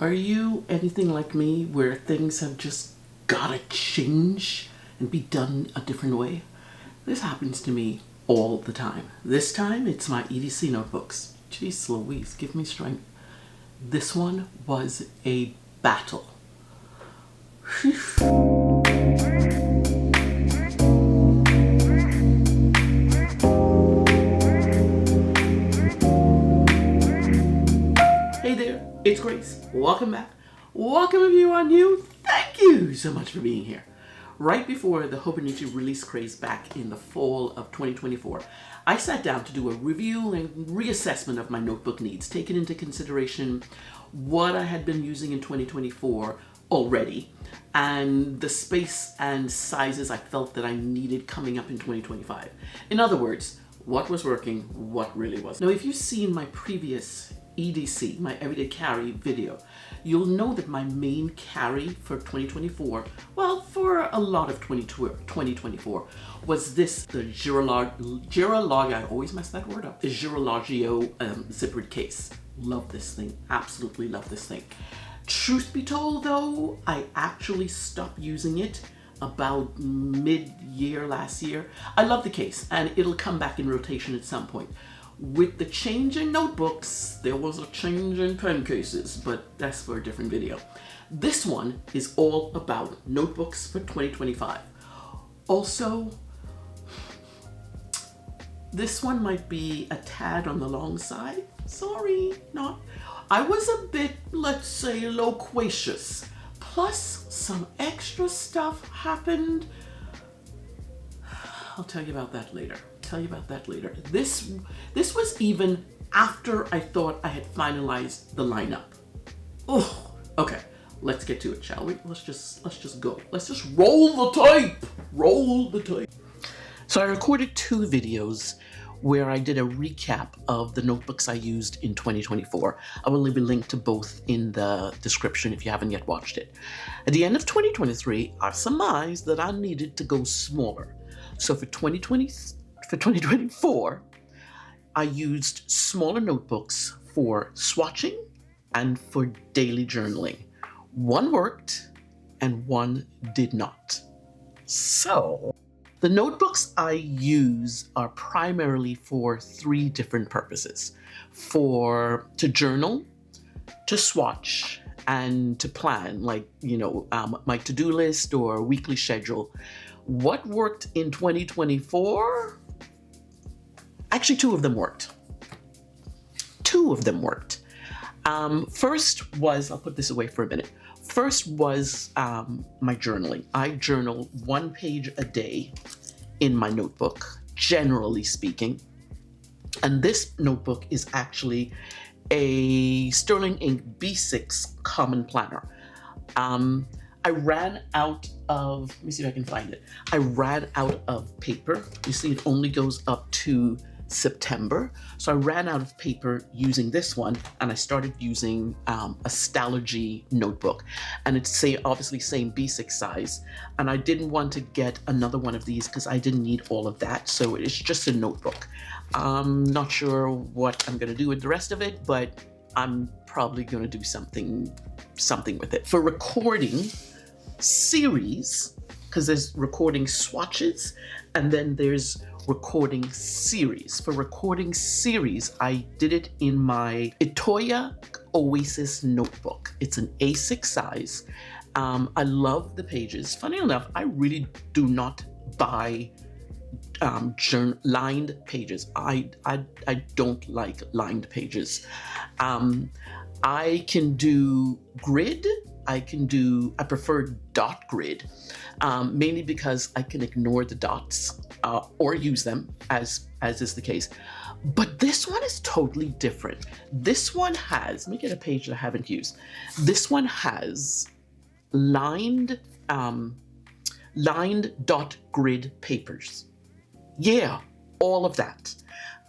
Are you anything like me where things have just gotta change and be done a different way? This happens to me all the time. This time it's my EDC notebooks. Jeez Louise, give me strength. This one was a battle. Hey there, it's Grace. Welcome back. Welcome if you are new. Thank you so much for being here. Right before the Hobonichi release craze back in the fall of 2024, I sat down to do a review and reassessment of my notebook needs, taking into consideration what I had been using in 2024 already and the space and sizes I felt that I needed coming up in 2025. In other words, what was working, what really wasn't. Now, if you've seen my previous EDC, my everyday carry video, you'll know that my main carry for 2024, well, for a lot of 2024, was this, the Girolagio, I always mess that word up, the Girolagio zippered case. Love this thing, absolutely love this thing. Truth be told though, I actually stopped using it about mid-year last year. I love the case and it'll come back in rotation at some point. With the change in notebooks, there was a change in pen cases, but that's for a different video. This one is all about notebooks for 2025. Also, this one might be a tad on the long side. Sorry, not. I was a bit, let's say, loquacious. Plus, some extra stuff happened. I'll tell you about that later. This was even after I thought I had finalized the lineup. Oh, okay. Let's get to it, shall we? Let's just go. Let's just roll the tape. Roll the tape. So I recorded 2 videos where I did a recap of the notebooks I used in 2024. I will leave a link to both in the description if you haven't yet watched it. At the end of 2023, I surmised that I needed to go smaller. So for 2024, I used smaller notebooks for swatching and for daily journaling. One worked and one did not. So the notebooks I use are primarily for 3 different purposes: to journal, to swatch, and to plan, like, my to-do list or weekly schedule. What worked in 2024? Actually, 2 of them worked. First was, I'll put this away for a minute. First was my journaling. I journal 1 page a day in my notebook, generally speaking. And this notebook is actually a Sterling Ink B6 Common Planner. I ran out of, let me see if I can find it. I ran out of paper. You see, it only goes up to September. So I ran out of paper using this one, and I started using a Stalogy notebook. And it's obviously same B6 size. And I didn't want to get another one of these because I didn't need all of that. So it's just a notebook. I'm not sure what I'm going to do with the rest of it, but I'm probably going to do something with it. For recording series, because there's recording swatches and then there's recording series. For recording series, I did it in my Itoya Oasis notebook. It's an A6 size. I love the pages. Funny enough, I really do not buy lined pages. I don't like lined pages. I can do grid. I prefer dot grid, mainly because I can ignore the dots or use them as is the case. But this one is totally different. This one has, let me get a page that I haven't used. This one has lined dot grid papers. Yeah, all of that.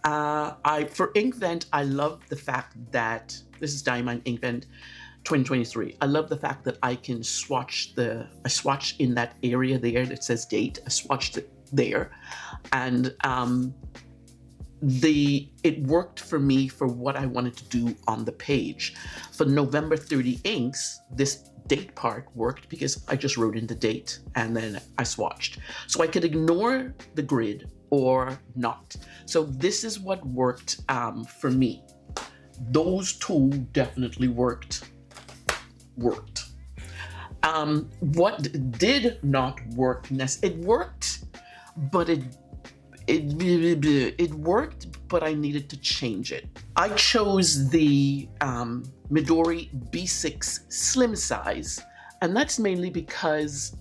For Inkvent, I love the fact that, this is Diamond Inkvent 2023. I love the fact that I can swatch in that area there that says date. I swatched it there. And it worked for me for what I wanted to do on the page. For November 30 inks, this date part worked because I just wrote in the date and then I swatched. So I could ignore the grid or not. So this is what worked for me. Those two definitely worked. What did not work, it worked, but it worked, but I needed to change it. I chose the Midori B6 slim size, and that's mainly because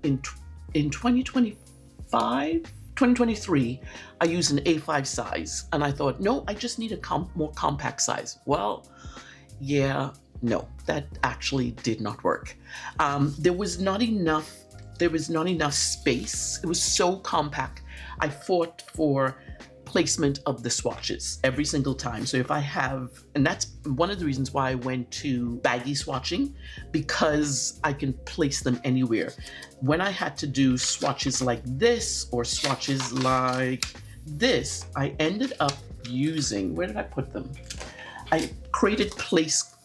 in 2023, I used an A5 size, and I thought, no, I just need a more compact size. Well, yeah, no, that actually did not work. There was not enough space. It was so compact. I fought for placement of the swatches every single time. So if I have, and that's one of the reasons why I went to baggy swatching, because I can place them anywhere. When I had to do swatches like this or swatches like this, I ended up using, where did I put them? I created place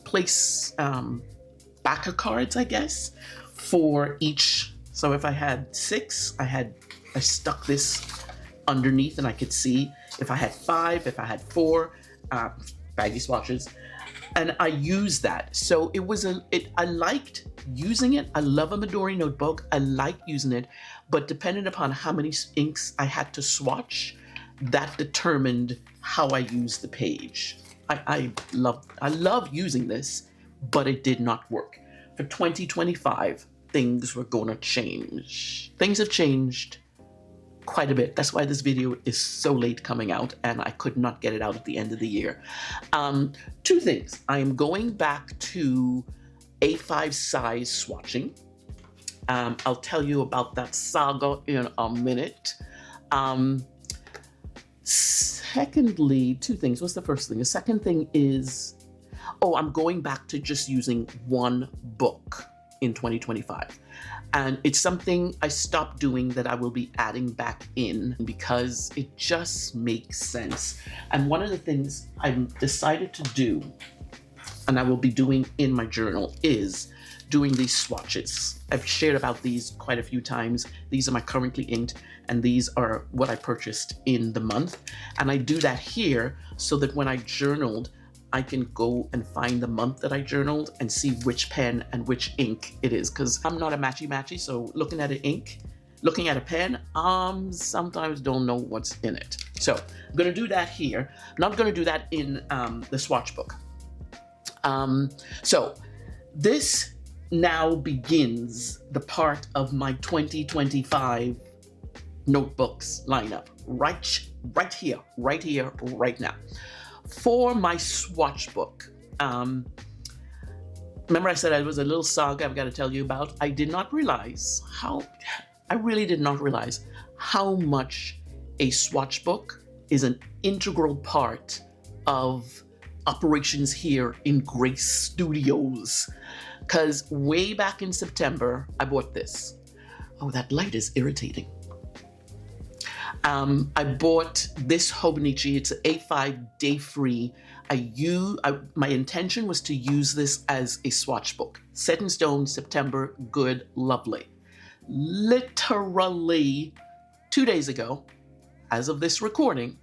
backer cards, I guess, for each. So if I had 6, I stuck this underneath and I could see. If I had 5, if I had 4 baggy swatches, and I used that. So it was I liked using it. I love a Midori notebook. I like using it, but depending upon how many inks I had to swatch, that determined how I used the page. I love using this, but it did not work. For 2025, things were gonna change. Things have changed quite a bit. That's why this video is so late coming out, and I could not get it out at the end of the year. 2 things. I am going back to A5 size swatching. I'll tell you about that saga in a minute. Secondly, 2 things. What's the first thing? The second thing is, I'm going back to just using one book in 2025. And it's something I stopped doing that I will be adding back in because it just makes sense. And one of the things I've decided to do, and I will be doing in my journal, is doing these swatches. I've shared about these quite a few times. These are my currently inked, and these are what I purchased in the month. And I do that here so that when I journaled, I can go and find the month that I journaled and see which pen and which ink it is, because I'm not a matchy-matchy, so looking at a pen, sometimes don't know what's in it. So I'm gonna do that here. I'm not gonna do that in the swatch book. So this now begins the part of my 2025 notebooks lineup, right here, right now. For my swatch book, remember I said it was a little saga I've got to tell you about. I really did not realize how much a swatch book is an integral part of operations here in Grace Studios. Because way back in September, I bought this. Oh, that light is irritating. I bought this Hobonichi. It's an A5 day free. My intention was to use this as a swatch book. Set in stone, September, good, lovely. Literally 2 days ago, as of this recording,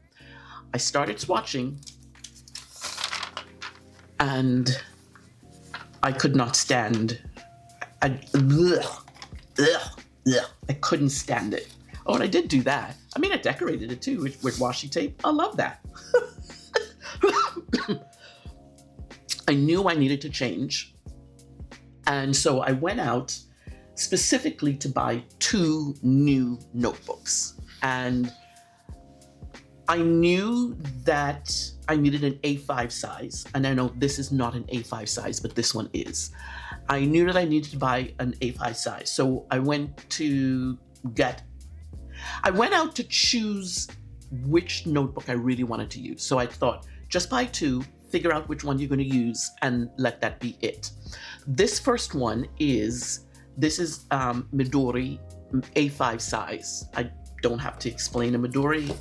I started swatching and I could not stand. I couldn't stand it. Oh, and I did do that. I mean, I decorated it too with washi tape. I love that. I knew I needed to change. And so I went out specifically to buy 2 new notebooks. And I knew that I needed an A5 size. And I know this is not an A5 size, but this one is. I knew that I needed to buy an A5 size. So I went out to choose which notebook I really wanted to use. So I thought, just buy 2, figure out which one you're going to use, and let that be it. This first one is Midori A5 size. I don't have to explain a Midori.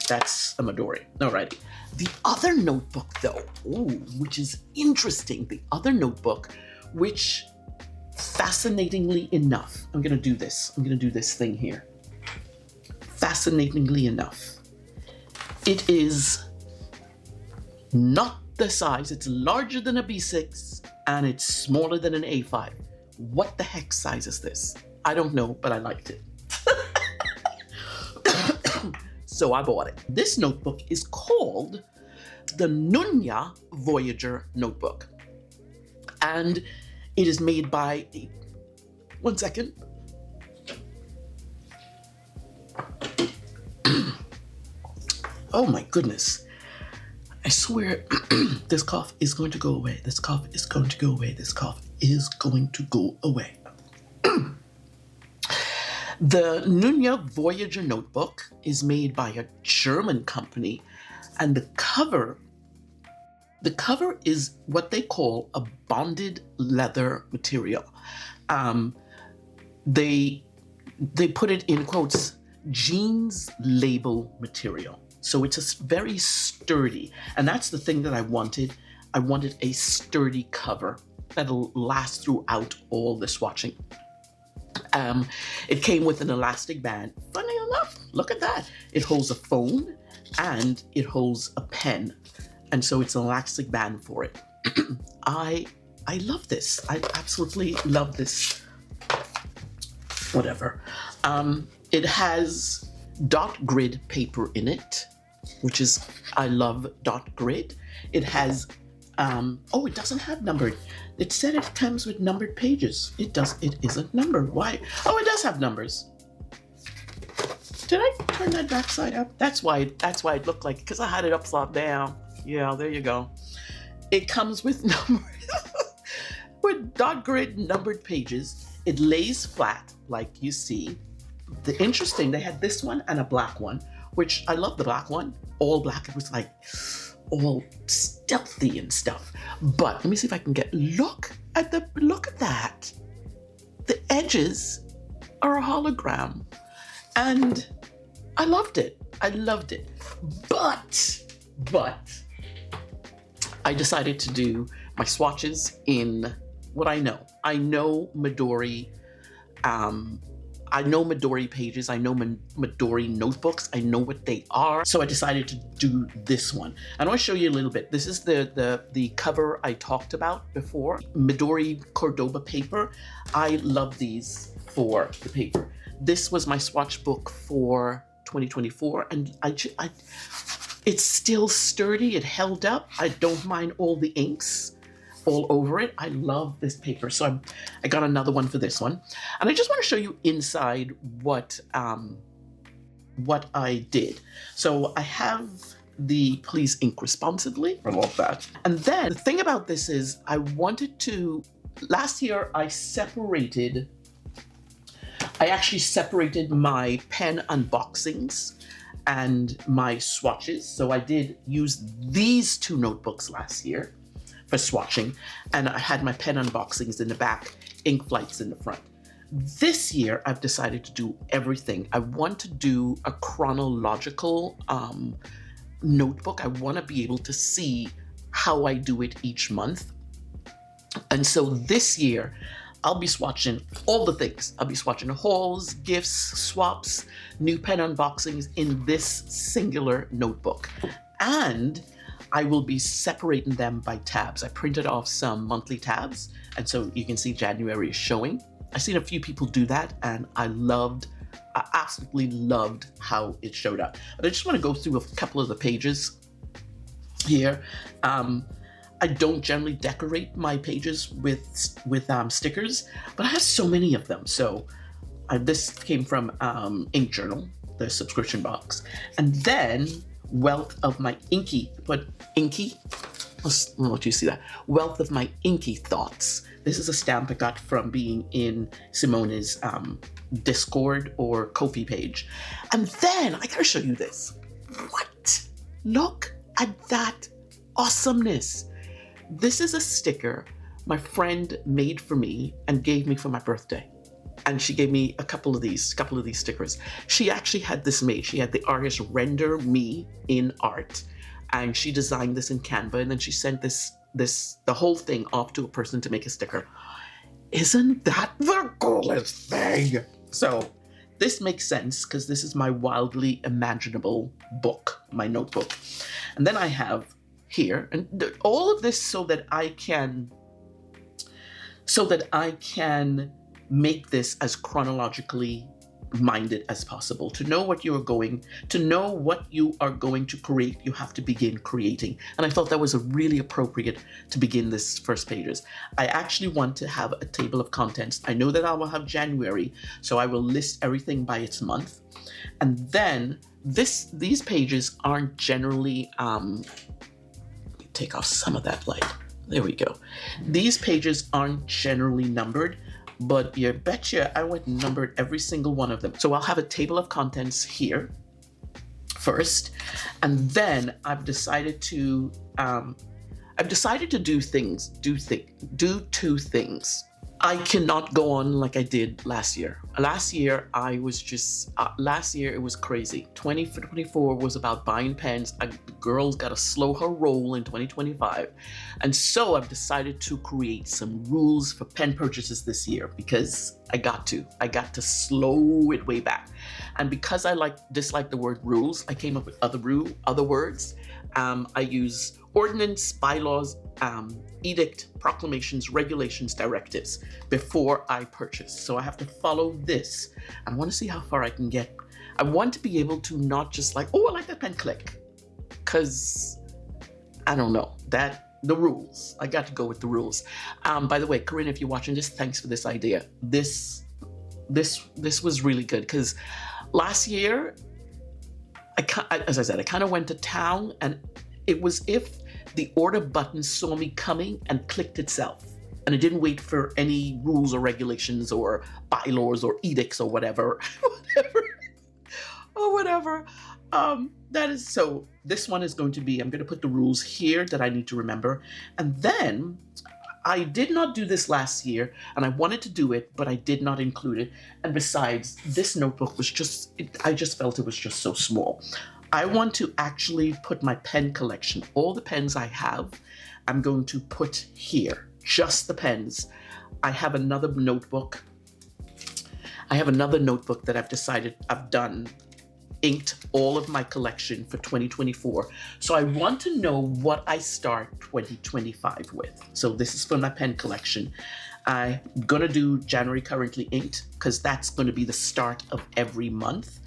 That's a Midori. Alrighty. The other notebook though, which is interesting, the other notebook, which fascinatingly enough, I'm gonna do this thing here. Fascinatingly enough, it is not the size, it's larger than a B6 and it's smaller than an A5. What the heck size is this? I don't know, but I liked it. So I bought it. This notebook is called the Nunya Voyager Notebook. And it is made by, one second. Oh my goodness. I swear this cough is going to go away. This cough is going to go away. This cough is going to go away. The Nunya Voyager Notebook is made by a German company, and the cover is what they call a bonded leather material. They put it in quotes, jeans label material. So it's a very sturdy, and that's the thing that I wanted. I wanted a sturdy cover that'll last throughout all the swatching. It came with an elastic band. Funny enough, look at that. It holds a phone and it holds a pen. And so it's an elastic band for it. I love this. I absolutely love this. Whatever. It has dot grid paper in it, which is, I love dot grid. It has, it doesn't have numbered. It said it comes with numbered pages. It isn't numbered. Why? Oh, it does have numbers. Did I turn that backside up? That's why it looked like, because I had it upside down. Yeah, there you go. It comes with numbers, with dot grid numbered pages. It lays flat, like you see. The interesting, they had this one and a black one, which I love the black one. All black, it was like all stealthy and stuff. But let me see if I can look at that. The edges are a hologram. And I loved it. But I decided to do my swatches in what I know. I know Midori. I know Midori pages. I know Midori notebooks. I know what they are. So I decided to do this one. And I want to show you a little bit. This is the cover I talked about before. Midori Cordoba paper. I love these for the paper. This was my swatch book for 2024, and it's still sturdy. It held up. I don't mind all the inks all over it. I love this paper. So I got another one for this one. And I just want to show you inside what I did. So I have the Please Ink Responsibly. I love that. And then the thing about this is last year I actually separated my pen unboxings and my swatches. So I did use these two notebooks last year for swatching, and I had my pen unboxings in the back, ink flights in the front. This year, I've decided to do everything. I want to do a chronological notebook. I want to be able to see how I do it each month. And so this year, I'll be swatching all the things. I'll be swatching hauls, gifts, swaps, new pen unboxings in this singular notebook. And I will be separating them by tabs. I printed off some monthly tabs, and so you can see January is showing. I've seen a few people do that, and I absolutely loved how it showed up. But I just want to go through a couple of the pages here. I don't generally decorate my pages with stickers, but I have so many of them. So this came from Ink Journal, the subscription box. And then Wealth of My Inky, let's let you see that. Wealth of My Inky Thoughts. This is a stamp I got from being in Simone's Discord or Ko-fi page. And then I gotta show you this. What? Look at that awesomeness. This is a sticker my friend made for me and gave me for my birthday. and she gave me a couple of these stickers. She actually had this made. She had the artist render me in art, and she designed this in Canva, and then she sent the whole thing off to a person to make a sticker. Isn't that the coolest thing? So this makes sense because this is my wildly imaginable book, my notebook. And then I have here, and all of this so that I can make this as chronologically minded as possible. To know what you are going to create, you have to begin creating. And I thought that was really appropriate to begin this first pages. I actually want to have a table of contents. I know that I will have January, so I will list everything by its month. And then these pages aren't generally, take off some of that light. There we go. These pages aren't generally numbered, but you betcha I went and numbered every single one of them. So I'll have a table of contents here first, and then I've decided to do two things. I cannot go on like I did last year. Last year it was crazy. 2024 was about buying pens. The girl's got to slow her roll in 2025. And so I've decided to create some rules for pen purchases this year because I got to slow it way back. And because I dislike the word rules, I came up with other words. I use ordinance, bylaws, edict, proclamations, regulations, directives before I purchase. So I have to follow this. I want to see how far I can get. I want to be able to not just like, oh, I like that pen, click. Because I don't know, the rules. I got to go with the rules. By the way, Corinne, if you're watching this, thanks for this idea. This was really good because last year, as I said, I kind of went to town, and it was if the order button saw me coming and clicked itself, and it didn't wait for any rules or regulations or bylaws or edicts or whatever. That is so. This one is going to be, I'm going to put the rules here that I need to remember. And then I did not do this last year, and I wanted to do it, but I did not include it. And besides, this notebook was I just felt it was just so small. I want to actually put my pen collection, all the pens I have, I'm going to put here, just the pens. I have another notebook. That I've decided I've done, inked all of my collection for 2024. So I want to know what I start 2025 with. So this is for my pen collection. I'm gonna do January currently inked because that's gonna be the start of every month.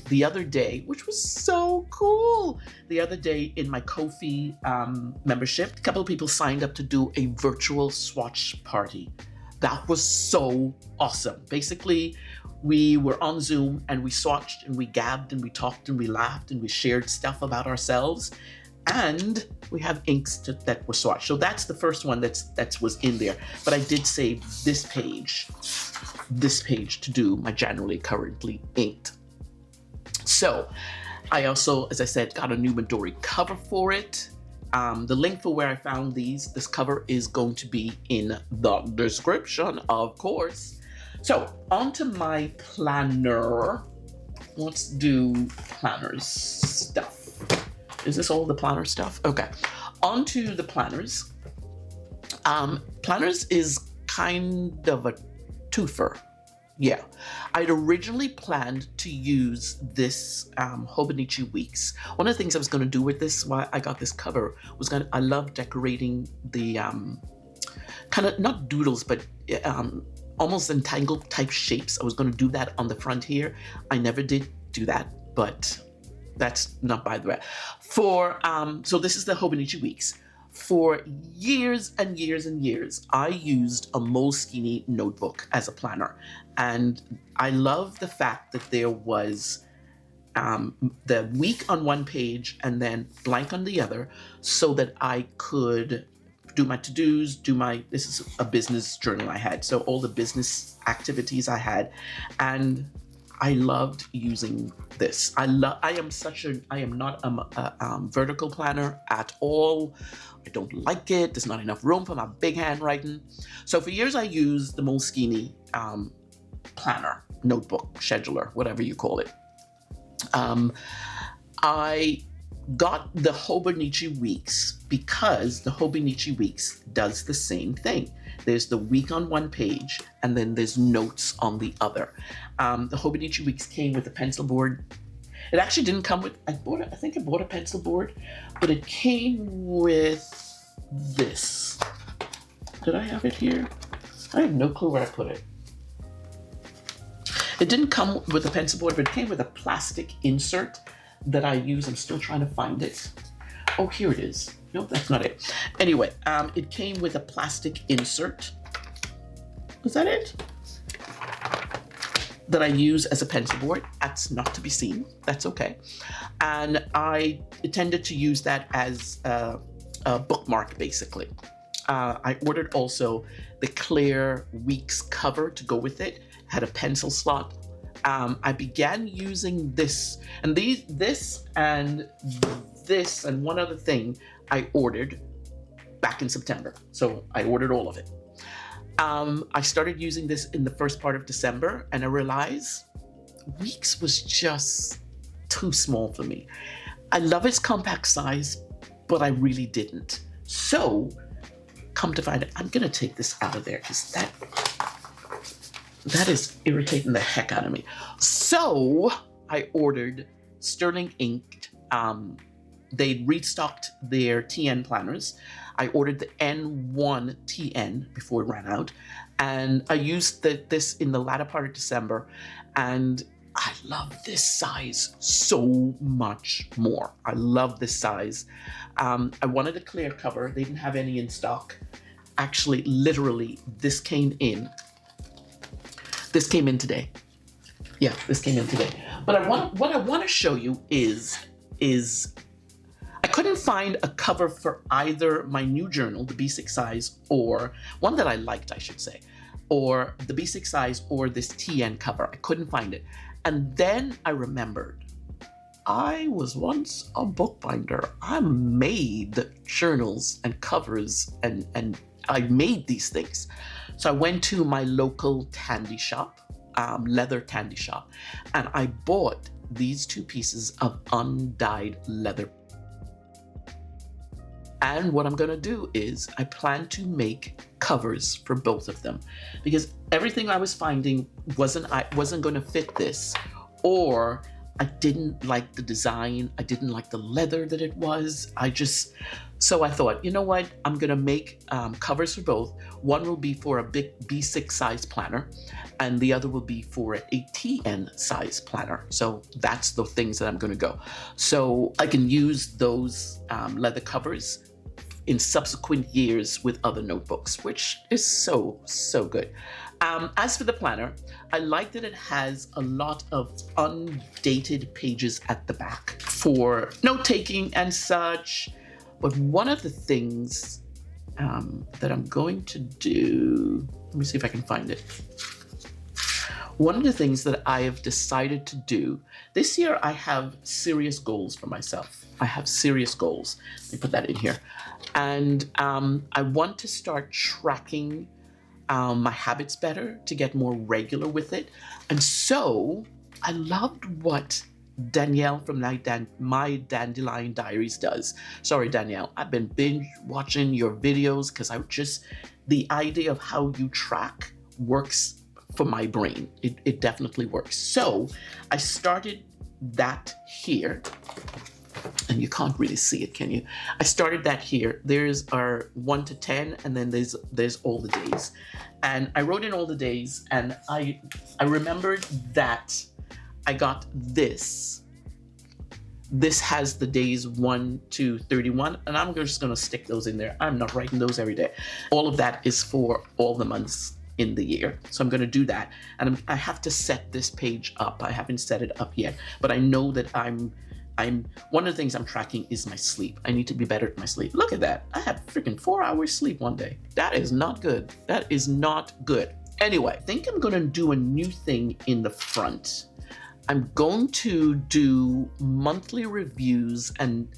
The other day, which was so cool, the other day in my Ko-fi membership, a couple of people signed up to do a virtual swatch party. That was so awesome. Basically, we were on Zoom and we swatched and we gabbed and we talked and we laughed and we shared stuff about ourselves. And we have inks that were swatched. So that's the first one that was in there. But I did save this page to do my January currently inked. So I also, as I said, got a new Midori cover for it. The link for where I found this cover is going to be in the description, of course. So onto my planner. Let's do planners stuff. Is this all the planner stuff? Okay, onto the planners. Planners is kind of a twofer. Yeah, I'd originally planned to use this Hobonichi Weeks. One of the things I was going to do with this, why I got this cover, I love decorating the kind of, not doodles, but almost entangled type shapes. I was going to do that on the front here. I never did do that, but that's not by the way. So this is the Hobonichi Weeks. For years and years and years, I used a Moleskine notebook as a planner. And I love the fact that there was the week on one page and then blank on the other, so that I could do my to-dos, this is a business journal I had, so all the business activities I had, and I loved using this. I am not a vertical planner at all. I don't like it. There's not enough room for my big handwriting. So for years I used the Moleskine planner, notebook, scheduler, whatever you call it. I got the Hobonichi Weeks because the Hobonichi Weeks does the same thing. There's the week on one page, and then there's notes on the other. The Hobonichi Weeks came with a pencil board. It actually didn't come with, I think I bought a pencil board, but it came with this. Did I have it here? I have no clue where I put it. It didn't come with a pencil board, but it came with a plastic insert that I use. I'm still trying to find it. Oh, here it is. No, that's not it. Anyway, it came with a plastic insert. Was that it? That I use as a pencil board. That's not to be seen. That's okay. And I intended to use that as a bookmark, basically. I ordered also the clear Weeks cover to go with it. Had a pencil slot. I began using this and this and one other thing I ordered back in September. So I ordered all of it. I started using this in the first part of December, and I realized Weeks was just too small for me. I love its compact size, but I really didn't. So, come to find it, I'm gonna take this out of there because that is irritating the heck out of me. So, I ordered Sterling inked. They restocked their TN planners. I ordered the N1 TN before it ran out, and I used this in the latter part of December, and I love this size so much more. I love this size. I wanted a clear cover. They didn't have any in stock. Actually, literally, this came in. This came in today. Yeah, this came in today. But what I want to show you is I couldn't find a cover for either my new journal, the B6 size, or one that I liked, I should say, or the B6 size or this TN cover. I couldn't find it. And then I remembered I was once a bookbinder. I made journals and covers and I made these things. So I went to my local tandy shop, leather tandy shop, and I bought these two pieces of undyed leather. And what I'm gonna do is I plan to make covers for both of them, because everything I was finding wasn't gonna fit this, or I didn't like the design, I didn't like the leather that it was. So I thought, you know what, I'm gonna make covers for both. One will be for a big B6 size planner, and the other will be for a TN size planner. So that's the things that I'm gonna go. So I can use those leather covers in subsequent years with other notebooks, which is so good. As for the planner, I like that it has a lot of undated pages at the back for note-taking and such. But one of the things that I'm going to do, let me see if I can find it. One of the things that I have decided to do, this year I have serious goals for myself. I have serious goals. Let me put that in here. And I want to start tracking my habits better, to get more regular with it. And so I loved what Danielle from My Dandelion Diaries does. Sorry, Danielle, I've been binge watching your videos because the idea of how you track works for my brain. It definitely works. So I started that here. And you can't really see it, can you? I started that here. There's our 1 to 10, and then there's all the days. And I wrote in all the days, and I remembered that I got this. This has the days 1 to 31, and I'm just gonna stick those in there. I'm not writing those every day. All of that is for all the months in the year. So I'm gonna do that. And I have to set this page up. I haven't set it up yet, but I know that one of the things I'm tracking is my sleep. I need to be better at my sleep. Look at that. I had freaking 4 hours sleep one day. That is not good. That is not good. Anyway, I think I'm gonna do a new thing in the front. I'm going to do monthly reviews and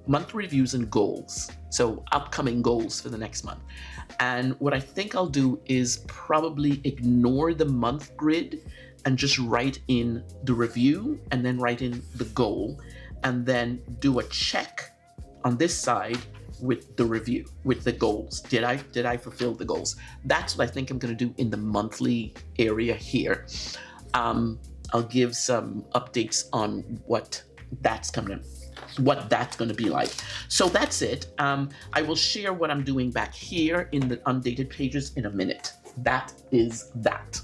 month reviews and goals. So upcoming goals for the next month. And what I think I'll do is probably ignore the month grid and just write in the review and then write in the goal and then do a check on this side with the review, with the goals. Did I fulfill the goals? That's what I think I'm going to do in the monthly area here. I'll give some updates on what that's going to be like. So that's it. I will share what I'm doing back here in the undated pages in a minute. That is that.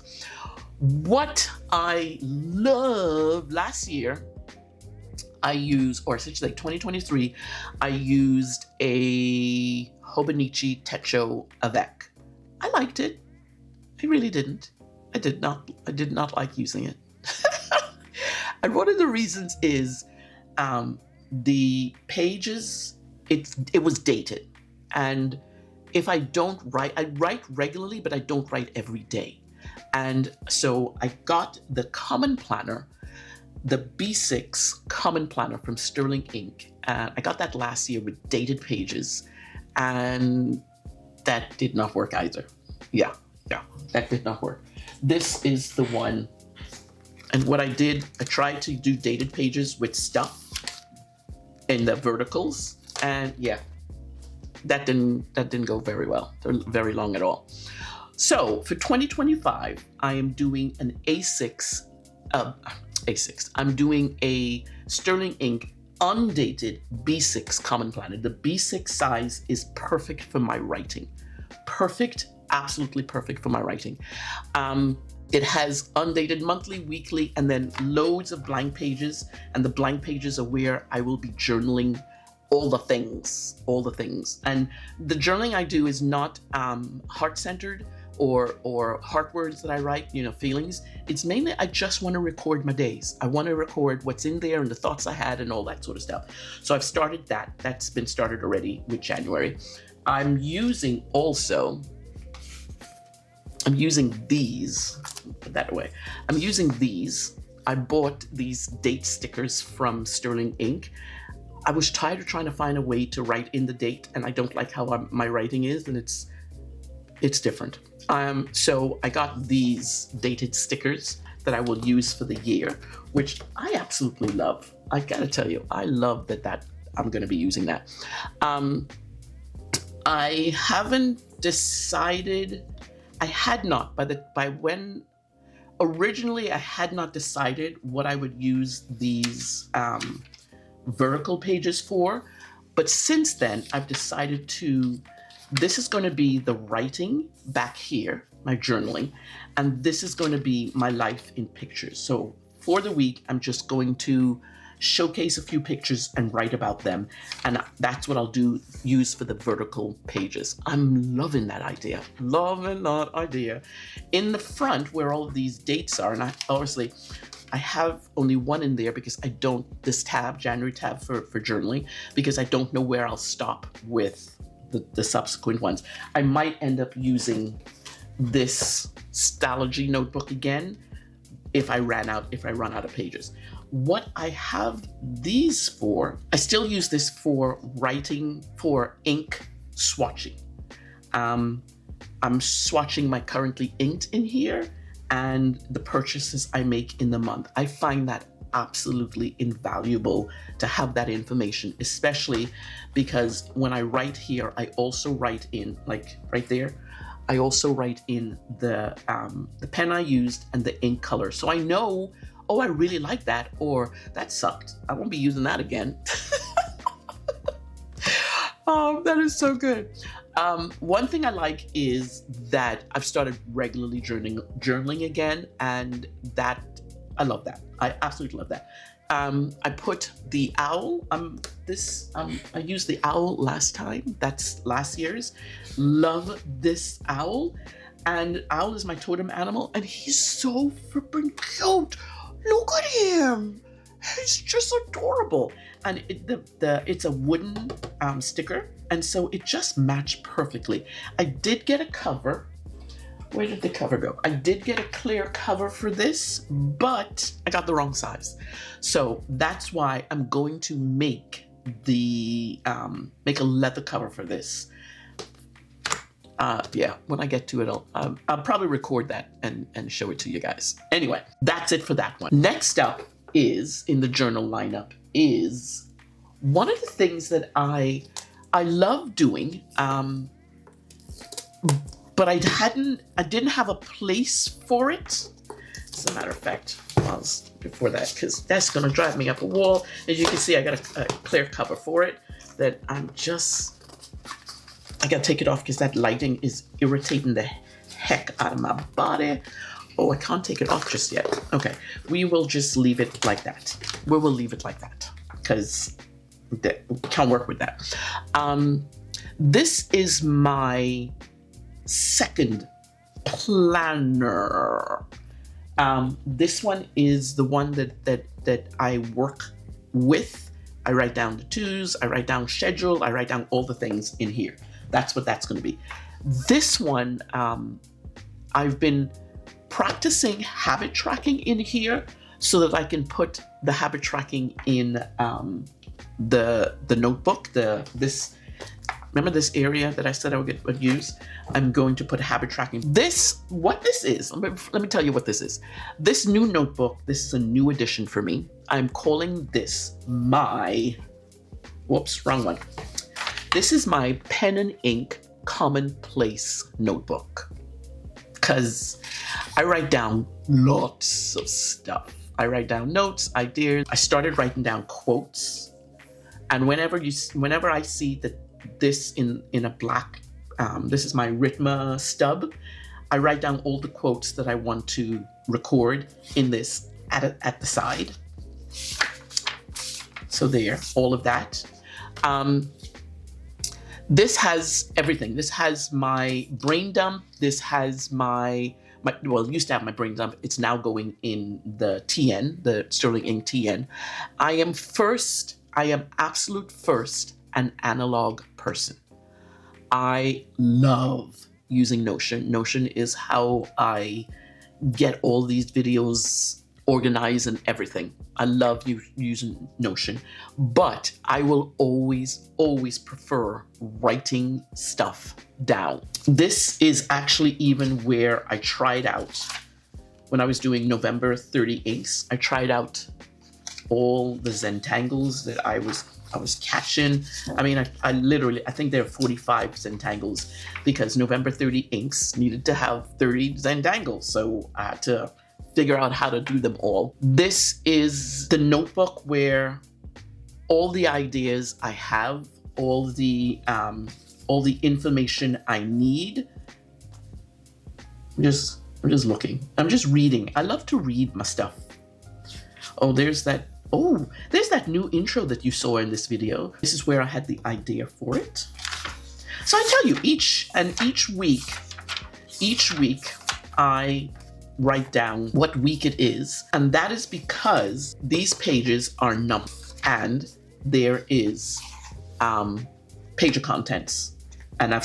What I loved last year, I used, or essentially 2023, I used a Hobonichi Techo Avec. I liked it. I really didn't. I did not like using it. And one of the reasons is the pages, it was dated. And if I don't write, I write regularly, but I don't write every day. And so I got the Common Planner, the B6 Common Planner from Sterling Ink. And I got that last year with dated pages, and that did not work either. Yeah, that did not work. This is the one. And what I did, I tried to do dated pages with stuff in the verticals, and yeah, that didn't go very well. They're very long at all. So for 2025, I am doing an A6. I'm doing a Sterling Ink undated B6 Common Planner. The B6 size is perfect for my writing. Perfect, absolutely perfect for my writing. It has undated monthly, weekly, and then loads of blank pages. And the blank pages are where I will be journaling all the things. And the journaling I do is not heart-centered or heart words that I write, feelings. It's mainly I just want to record my days. I want to record what's in there and the thoughts I had and all that sort of stuff. So I've started that. That's been started already with January. I'm using these, put that away. I'm using these. I bought these date stickers from Sterling Ink. I was tired of trying to find a way to write in the date, and I don't like how my writing is, and it's different. So I got these dated stickers that I will use for the year, which I absolutely love. I gotta tell you, I love that I'm gonna be using that. I haven't decided. I had not originally I had not decided what I would use these vertical pages for, but since then I've decided this is going to be the writing back here, my journaling, and this is going to be my life in pictures. So for the week, I'm just going to showcase a few pictures and write about them, and that's what I'll use for the vertical pages. I'm loving that idea. In the front where all of these dates are, and I have only one in there because this tab, January tab for journaling, because I don't know where I'll stop with the subsequent ones. I might end up using this Stalogy notebook again if I run out of pages. What I have these for, I still use this for writing, for ink swatching. I'm swatching my currently inked in here and the purchases I make in the month. I find that absolutely invaluable to have that information, especially because when I write here, I also write in, like right there, I also write in the pen I used and the ink color. So I know, oh, I really like that, or that sucked. I won't be using that again. Oh, that is so good. One thing I like is that I've started regularly journaling again, and I love that. I absolutely love that. I put the owl. I used the owl last time. That's last year's. Love this owl, and owl is my totem animal, and he's so freaking cute. Look at him. He's just adorable. And it's a wooden sticker, and so it just matched perfectly. I did get a cover. Where did the cover go? I did get a clear cover for this, but I got the wrong size. So that's why I'm going to make the make a leather cover for this. Yeah, when I get to it, I'll probably record that and show it to you guys. Anyway, that's it for that one. Next up is, in the journal lineup, is one of the things that I love doing, but I didn't have a place for it. As a matter of fact, before that, because that's gonna drive me up a wall. As you can see, I got a clear cover for it that I gotta take it off because that lighting is irritating the heck out of my body. Oh, I can't take it off just yet. Okay, we will just leave it like that. We will leave it like that because we can't work with that. This is my second planner. This one is the one that I work with. I write down the twos, I write down schedule, I write down all the things in here. That's what that's going to be. This one, I've been practicing habit tracking in here so that I can put the habit tracking in the notebook. Remember this area that I said I would use? I'm going to put habit tracking. What this is, let me tell you what this is. This new notebook, this is a new addition for me. I'm calling this my, whoops, wrong one. This is my Pen and Ink Commonplace notebook. Because I write down lots of stuff. I write down notes, ideas. I started writing down quotes. And whenever I see that this in a black, this is my Ritma stub, I write down all the quotes that I want to record in this at the side. So there, all of that. This has everything. This has my brain dump. This has well, it used to have my brain dump. It's now going in the TN, the Sterling Ink TN. I am absolute first an analog person. I love using Notion. Notion is how I get all these videos organized and everything. I love using Notion, but I will always prefer writing stuff down. This is actually even where I tried out, when I was doing November 30 inks, I tried out all the Zentangles that I was catching. I mean, I literally, I think there are 45 Zentangles because November 30 inks needed to have 30 Zentangles. So I had to figure out how to do them all. This is the notebook where all the ideas I have, all the information I need. I'm just looking. I'm just reading. I love to read my stuff. Oh, there's that new intro that you saw in this video. This is where I had the idea for it. So I tell you, each week I write down what week it is, and that is because these pages are numbered and there is page of contents, and I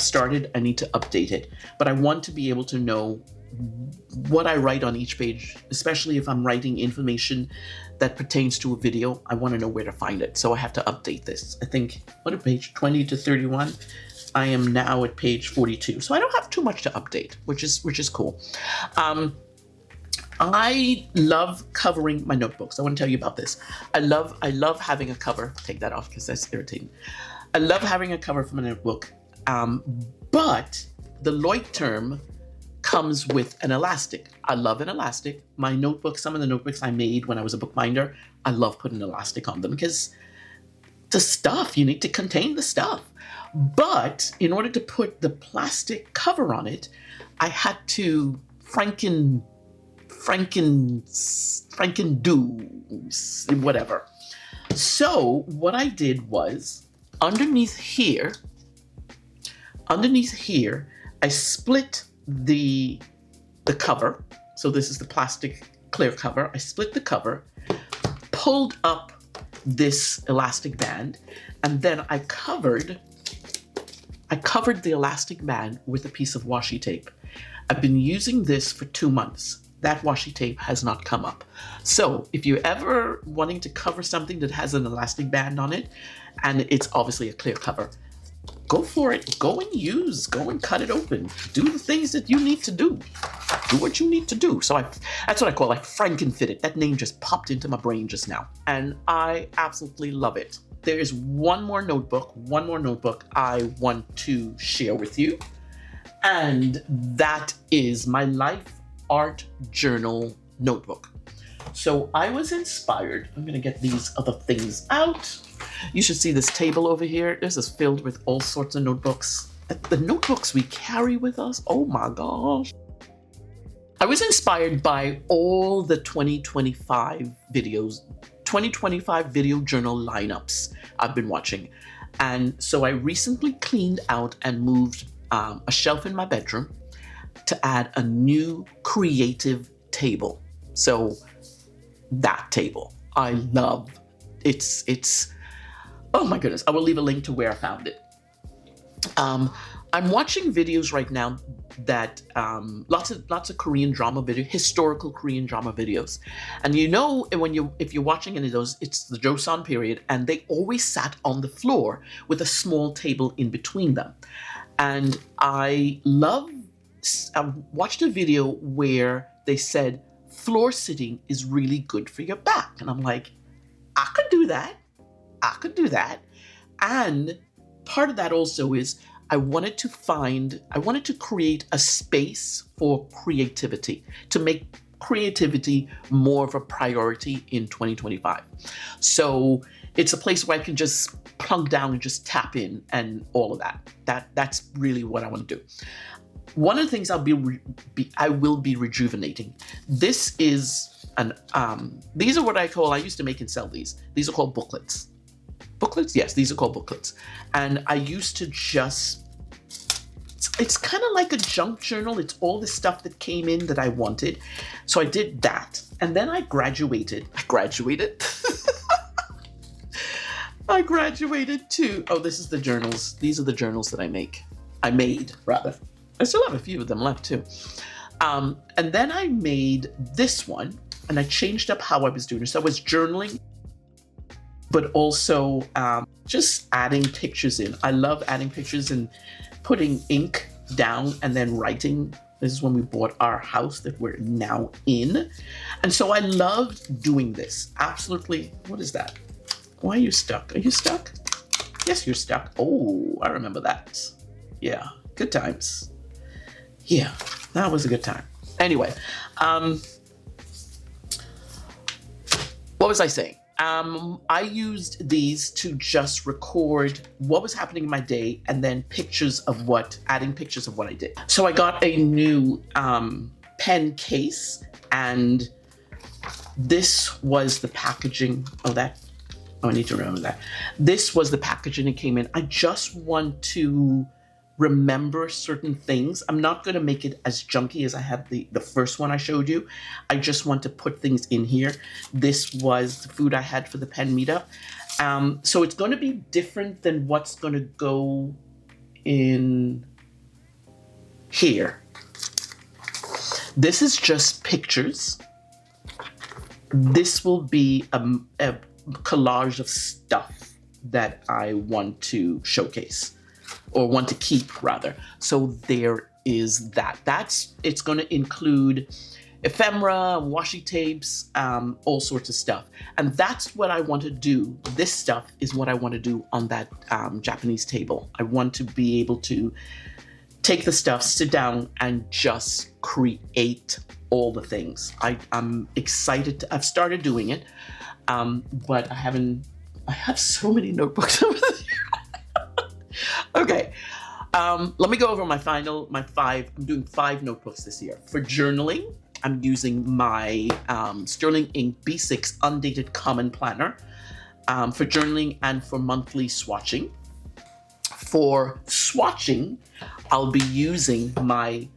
need to update it, but I want to be able to know what I write on each page, especially if I'm writing information that pertains to a video. I want to know where to find it, so I have to update this. I think, what a page, 20 to 31. I am now at page 42, so I don't have too much to update, which is cool. I love covering my notebooks. I want to tell you about this. I love having a cover. Take that off because that's irritating. I love having a cover for my notebook, but the Lloyd term comes with an elastic. I love an elastic. My notebook, some of the notebooks I made when I was a bookbinder, I love putting elastic on them because the stuff, you need to contain the stuff. But in order to put the plastic cover on it, I had to Franken do whatever. So what I did was, underneath here, I split the cover. So this is the plastic clear cover. I split the cover, pulled up this elastic band, and then I covered the elastic band with a piece of washi tape. I've been using this for 2 months. that washi tape has not come up. So if you're ever wanting to cover something that has an elastic band on it, and it's obviously a clear cover, go for it. Go and cut it open. Do the things that you need to do. Do what you need to do. So that's what I call like Frankenfit it. That name just popped into my brain just now. And I absolutely love it. There is one more notebook I want to share with you. And that is my Life Art Journal notebook. So I was inspired. I'm gonna get these other things out. You should see this table over here. This is filled with all sorts of notebooks. The notebooks we carry with us, oh my gosh. I was inspired by all the 2025 videos, 2025 video journal lineups I've been watching. And so I recently cleaned out and moved a shelf in my bedroom to add a new creative table. So that table, I love. It's oh my goodness. I will leave a link to where I found it. I'm watching videos right now that lots of Korean drama video, historical Korean drama videos, and you know if you're watching any of those, it's the Joseon period, and they always sat on the floor with a small table in between them. And I watched a video where they said floor sitting is really good for your back, and I'm like, I could do that. And part of that also is I wanted to create a space for creativity, to make creativity more of a priority in 2025. So it's a place where I can just plunk down and just tap in and all of that. That's really what I want to do. One of the things I will be rejuvenating. This is these are what I used to make and sell these. These are called booklets. Booklets? Yes, these are called booklets. And I used to it's kind of like a junk journal. It's all the stuff that came in that I wanted. So I did that. And then I graduated. I graduated to, oh, this is the journals. These are the journals that I made, rather. I still have a few of them left too. And then I made this one, and I changed up how I was doing it. So I was journaling, but also just adding pictures in. I love adding pictures and putting ink down and then writing. This is when we bought our house that we're now in. And so I loved doing this. Absolutely. What is that? Why are you stuck? Are you stuck? Yes, you're stuck. Oh, I remember that. Yeah, good times. Yeah, that was a good time. Anyway, what was I saying? I used these to just record what was happening in my day and then adding pictures of what I did. So I got a new pen case, and this was the packaging of that. Oh, I need to remember that. This was the packaging it came in. I just want to remember certain things. I'm not going to make it as junky as I had the first one I showed you. I just want to put things in here. This was the food I had for the pen meetup. So it's going to be different than what's going to go in here. This is just pictures. This will be a collage of stuff that I want to showcase, or want to keep rather. So there is that. It's going to include ephemera, washi tapes, all sorts of stuff. And that's what I want to do. This stuff is what I want to do on that Japanese table. I want to be able to take the stuff, sit down, and just create all the things. I'm excited. I've started doing it, but I have so many notebooks over there. Okay, let me go over my five. I'm doing 5 notebooks this year. For journaling, I'm using my Sterling Ink B6 Undated Common Planner for journaling and for monthly swatching. For swatching, I'll be using my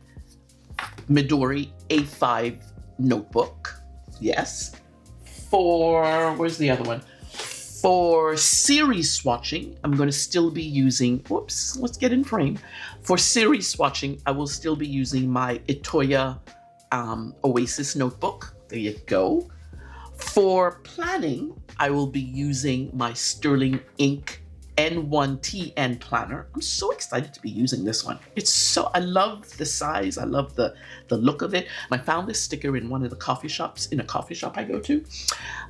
Midori A5 notebook. Yes. Where's the other one? For series swatching, I'm going to still be using, let's get in frame. For series swatching, I will still be using my Itoya Oasis notebook. There you go. For planning, I will be using my Sterling Ink N1TN planner. I'm so excited to be using this one. I love the size. I love the look of it. I found this sticker in one of the coffee shops, in a coffee shop I go to.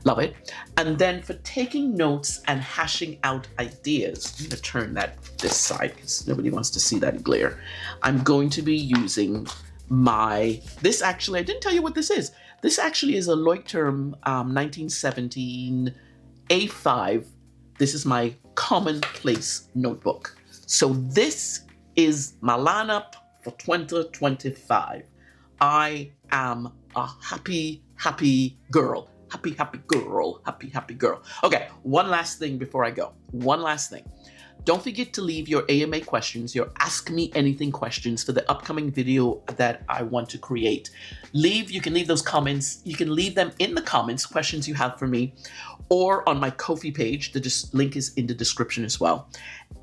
Love it. And then for taking notes and hashing out ideas, I'm gonna turn this side because nobody wants to see that glare. I'm going to be using this actually, I didn't tell you what this is. This actually is a Leuchtturm 1917 A5. This is my commonplace notebook. So this is my lineup for 2025. I am a happy girl. Happy girl. Okay, one last thing before I go. One last thing. Don't forget to leave your AMA questions, your Ask Me Anything questions for the upcoming video that I want to create. You can leave those comments. You can leave them in the comments, questions you have for me, or on my Ko-fi page. The link is in the description as well.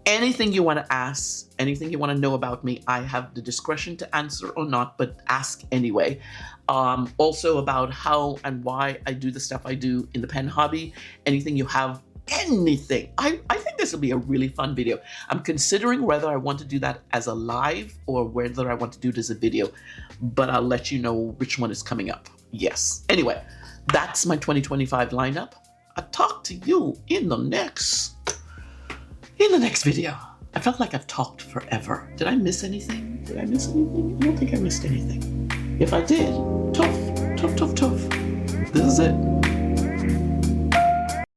Anything you want to ask, anything you want to know about me, I have the discretion to answer or not, but ask anyway. Also about how and why I do the stuff I do in the pen hobby. Anything you have, anything. I think this will be a really fun video. I'm considering whether I want to do that as a live or whether I want to do it as a video, but I'll let you know which one is coming up. Yes. Anyway, that's my 2025 lineup. I'll talk to you in the next video. I felt like I've talked forever. Did I miss anything? I don't think I missed anything. If I did, tough. This is it.